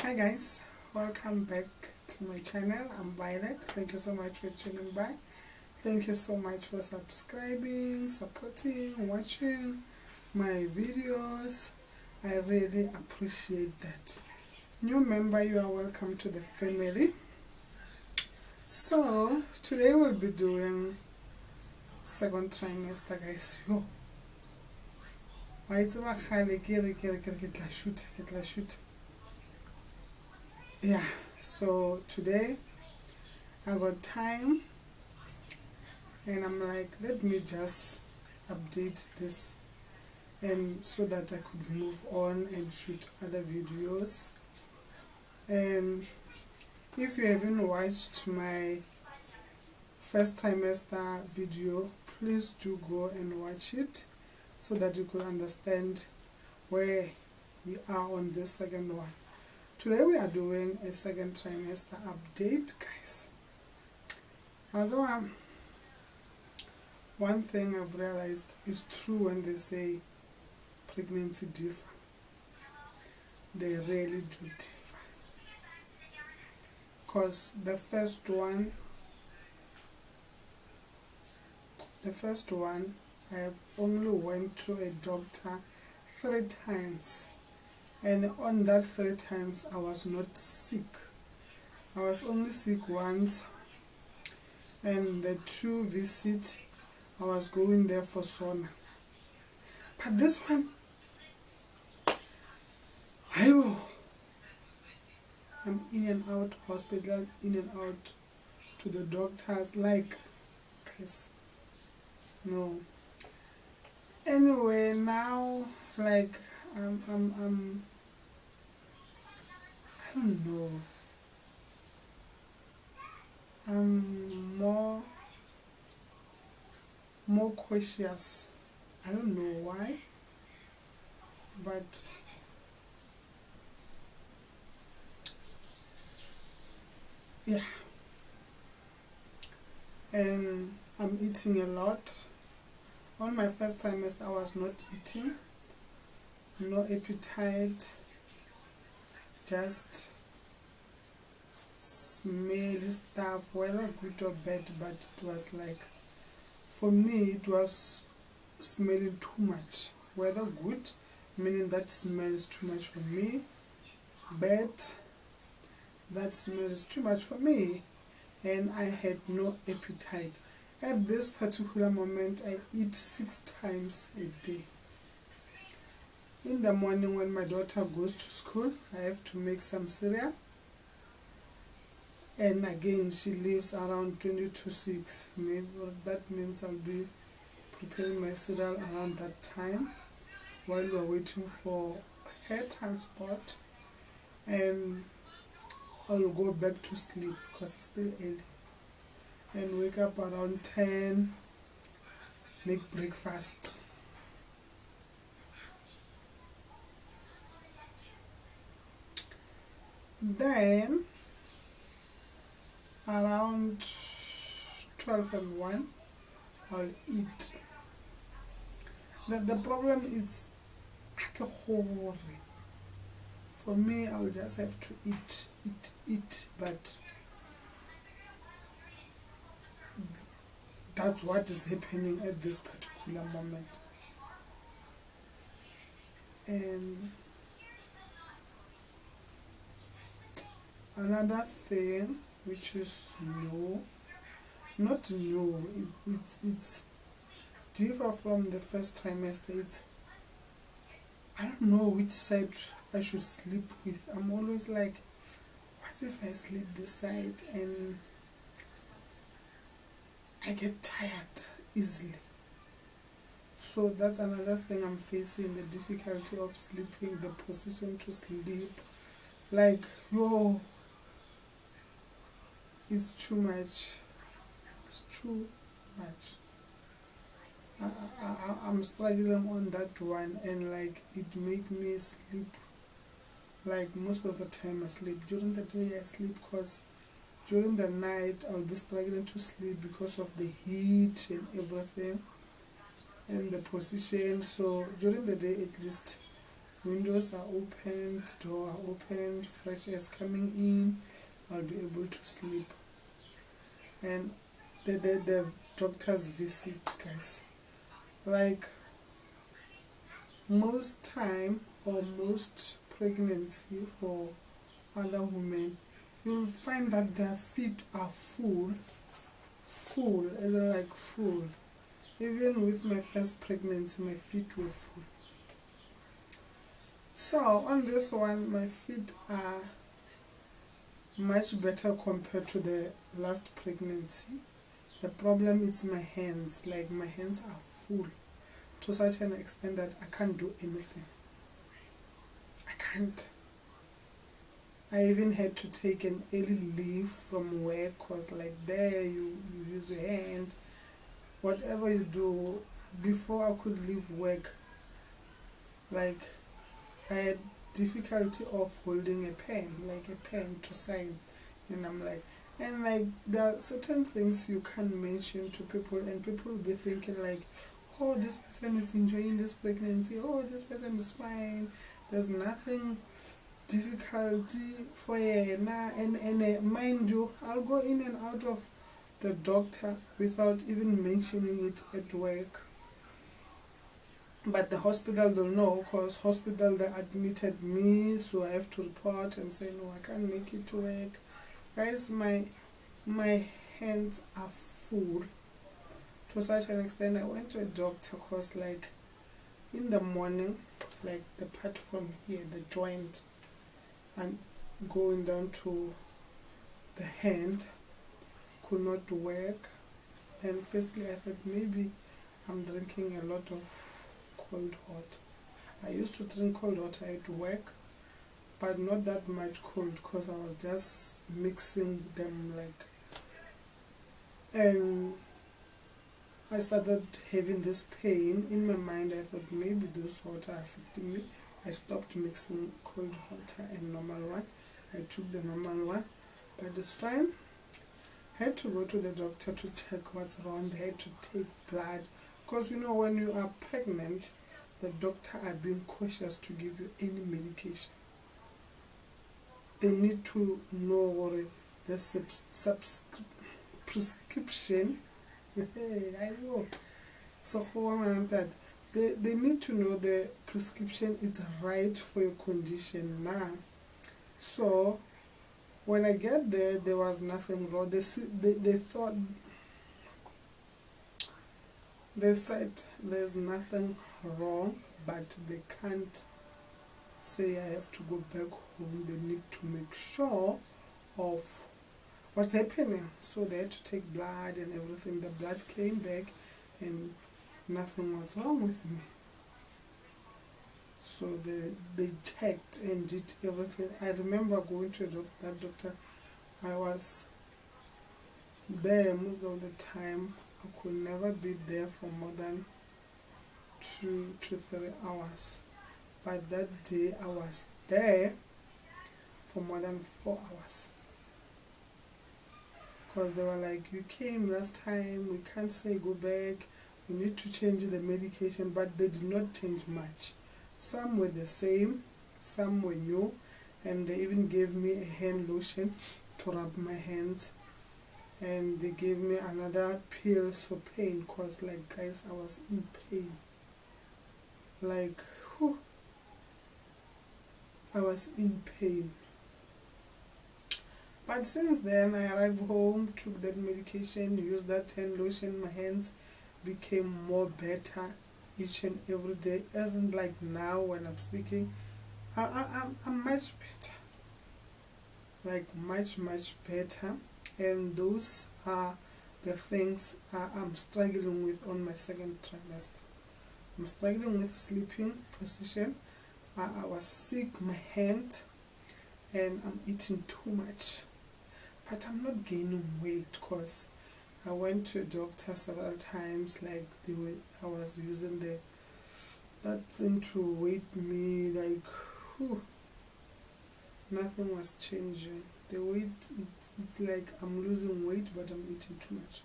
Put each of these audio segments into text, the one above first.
Hi guys, welcome back to my channel. I'm Violet. Thank you so much for tuning by. Thank you so much for subscribing, supporting, watching my videos. I really appreciate that. New member, you are welcome to the family. So today we'll be doing second trimester, guys. Yo, why it's about shoot. Yeah, so today I got time and I'm like, let me just update this and so that I could move on and shoot other videos. And if you haven't watched my first trimester video, please do go and watch it so that you could understand where we are on this second one. Today we are doing a second trimester update, guys. One thing I've realized is true when they say pregnancy differ. They really do differ. Because the first one I have only went to a doctor 3 times. And on that 3 times, I was not sick. I was only sick once. And the 2 visits, I was going there for sauna. But this one, I'm in and out hospital, in and out to the doctors. Like, guys, no. Anyway, now, like, I don't know. I'm more cautious. I don't know why, but yeah. And I'm eating a lot. On my first trimester, I was not eating. No appetite, just smelly stuff, whether good or bad, but it was like, for me, it was smelling too much. Whether good, meaning that smell is too much for me, bad, that smell is too much for me, and I had no appetite. At this particular moment, I eat 6 times a day. In the morning when my daughter goes to school, I have to make some cereal. And again, she leaves around 20 to 6. That means I'll be preparing my cereal around that time while we're waiting for her transport. And I'll go back to sleep because it's still early. And wake up around 10, make breakfast. Then around 12 and 1 I'll eat. The problem is for me, I'll just have to eat, but that's what is happening at this particular moment. And another thing which is not new, it's different from the first trimester. I don't know which side I should sleep with. I'm always like, what if I sleep this side and I get tired easily? So that's another thing I'm facing, the difficulty of sleeping, the position to sleep. Like, yo, it's too much. It's too much. I'm struggling on that one, and like it make me sleep. Like most of the time I sleep. During the day I sleep because during the night I'll be struggling to sleep because of the heat and everything and the position. So during the day at least windows are opened, door are opened, fresh air is coming in, I'll be able to sleep. And the doctor's visit, guys, like most time or most pregnancy for other women, you'll find that their feet are full, as in like full. Even with my first pregnancy, my feet were full. So on this one, my feet are much better compared to the last pregnancy. The problem is my hands. Like my hands are full to such an extent that I can't do anything. I can't. I even had to take an early leave from work because like there you use your hand. Whatever you do, before I could leave work, like I had difficulty of holding a pen, like a pen to sign. And I'm like, and like there are certain things you can't mention to people, and people will be thinking like, oh, this person is enjoying this pregnancy, oh, this person is fine, there's nothing difficulty for her. And mind you, I'll go in and out of the doctor without even mentioning it at work. But the hospital don't know, because hospital they admitted me, so I have to report and say no, I can't make it to work. Guys, my hands are full to such an extent I went to a doctor because like in the morning, like the part from here, the joint, and going down to the hand could not work. And firstly I thought maybe I'm drinking a lot of cold water. I used to drink cold water at work, but not that much cold because I was just mixing them like, and I started having this pain in my mind. I thought maybe those water affecting me. I stopped mixing cold water and normal one. I took the normal one, but it's fine. I had to go to the doctor to check what's wrong. They had to take blood because you know when you are pregnant, the doctor are being cautious to give you any medication. They need to know the prescription. I know. So they need to know the prescription is right for your condition now. So when I get there was nothing wrong. They thought, they said there's nothing wrong, but they can't say I have to go back home. They need to make sure of what's happening. So they had to take blood and everything. The blood came back and nothing was wrong with me. So they checked and did everything. I remember going to that doctor. I was there most of the time. I could never be there for more than 2 to 3 hours. But that day I was there for more than 4 hours. Because they were like, you came last time, we can't say go back, we need to change the medication. But they did not change much. Some were the same, some were new, and they even gave me a hand lotion to rub my hands. And they gave me another pills for pain, because like guys, I was in pain. Like, whew, I was in pain. But since then, I arrived home, took that medication, used that hand lotion, my hands became more better each and every day. Isn't like now when I'm speaking, I'm much better. Like much better. And those are the things I'm struggling with on my second trimester. I'm struggling with sleeping position. I was sick, my hand, and I'm eating too much. But I'm not gaining weight because I went to a doctor several times. Like I was using that thing to weight me. Like, whew, nothing was changing. The weight, it's like I'm losing weight, but I'm eating too much.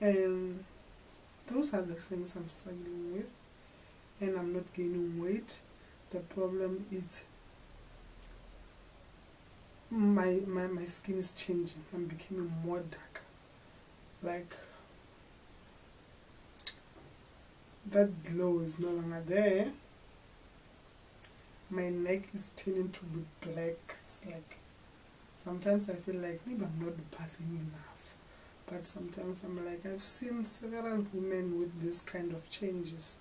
And those are the things I'm struggling with. and I'm not gaining weight. The problem is my skin is changing. I'm becoming more dark. Like, that glow is no longer there. My neck is turning to be black. It's like, sometimes I feel like maybe I'm not bathing enough. But sometimes I'm like, I've seen several women with this kind of changes.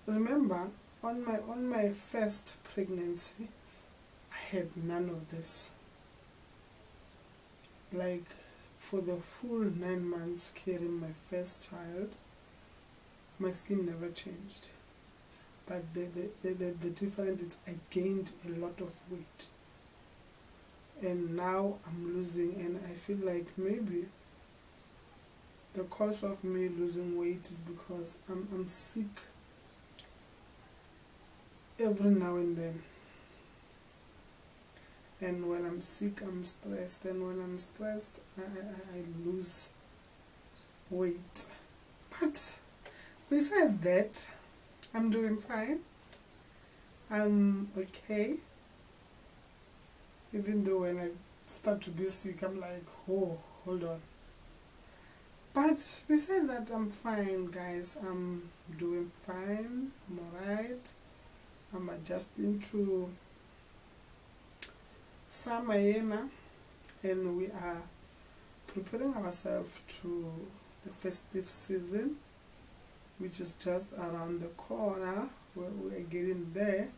Remember, on my first pregnancy, I had none of this. Like, for the full 9 months carrying my first child, my skin never changed. But the difference is I gained a lot of weight. And now I'm losing, and I feel like maybe the cause of me losing weight is because I'm sick every now and then. And when I'm sick, I'm stressed. And when I'm stressed, I lose weight. But besides that, I'm doing fine. I'm okay. Even though when I start to be sick, I'm like, oh, hold on. But besides that, I'm fine, guys. I'm doing fine. I'm alright. I'm adjusting to summer here, and we are preparing ourselves to the festive season, which is just around the corner. We are getting there,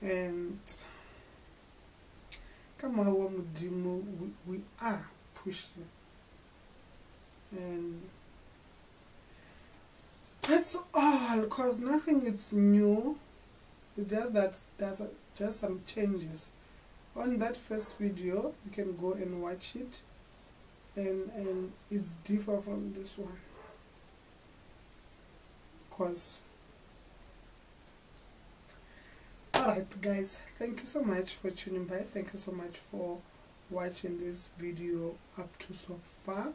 and we are pushing, and that's all, because nothing is new. It's just that there's just some changes. On that first video, you can go and watch it, and it's different from this one, because alright guys, thank you so much for tuning by. Thank you so much for watching this video up to so far.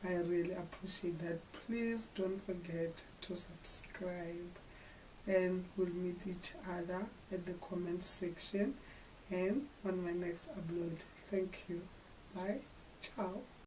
I really appreciate that. Please don't forget to subscribe, and we'll meet each other at the comment section and on my next upload. Thank you. Bye. Ciao.